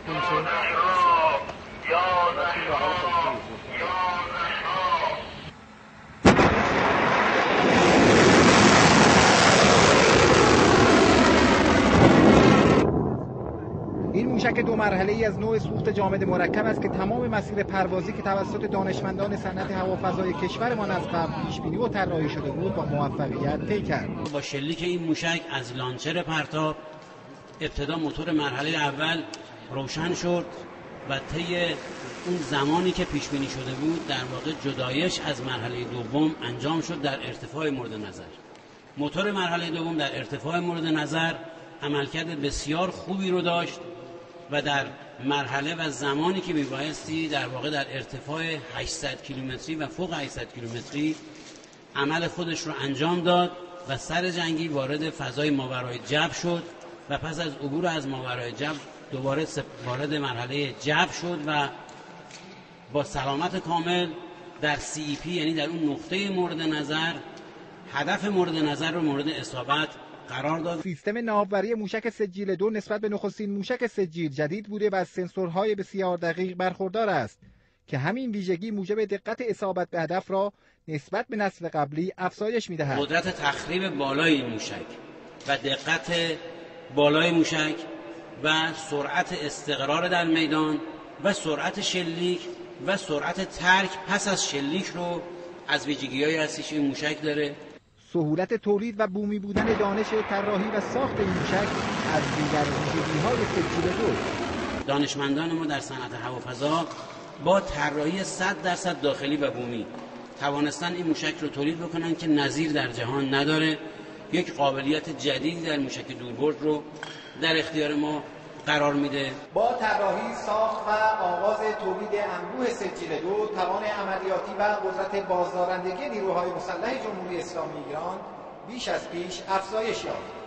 ساخته میشه. این موشک دو مرحله‌ای از نوع سوخت جامد مرکب است که تمام مسیر پروازی که توسط دانشمندان صنعت هوافضای کشورمان از قبل پیش‌بینی و طراحی شده بود با موفقیت طی کرد. با شلیک این موشک از لانچر پرتاب ابتدا موتور مرحله اول روشن شد و طی اون زمانی که پیش‌بینی شده بود در واقع جدایش از مرحله دوم انجام شد در ارتفاع مورد نظر. موتور مرحله دوم در ارتفاع مورد نظر عملکرد بسیار خوبی رو داشت و در مرحله و زمانی که میبایستی در واقع در ارتفاع 800 کیلومتری و فوق 800 کیلومتری عمل خودش رو انجام داد و سر جنگی وارد فضای ماورای جبر شد و پس از عبور از ماورای جبر دوباره وارد مرحله جبر شد و با سلامت کامل در CEP یعنی در اون نقطه مورد نظر هدف مورد نظر رو مورد اصابت قرار داد. سیستم ناوبری موشک سجیل 2 نسبت به نخستین موشک سجیل جدید بوده و از سنسورهای بسیار دقیق برخوردار است که همین ویژگی موجب دقت اصابت به هدف را نسبت به نسل قبلی افزایش می‌دهد. قدرت تخریب بالای این موشک و دقت بالای موشک و سرعت استقرار در میدان و سرعت شلیک و سرعت ترک پس از شلیک رو از ویژگی‌هایی هستش این موشک داره. سهولت تولید و بومی بودن دانش طراحی و ساخت این موشک از دیگر ویژگی‌های سجیل 2. دانشمندان ما در صنعت هوافضا با طراحی 100% داخلی و بومی توانستن این موشک رو تولید بکنن که نظیر در جهان نداره. یک قابلیت جدیدی در موشک دوربرد رو در اختیار ما قرار میده. با طراحی، ساخت و آغاز تولید انبوه سجیل 2 توان عملیاتی و قدرت بازدارندگی نیروهای مسلح جمهوری اسلامی ایران بیش از پیش افزایش یافت.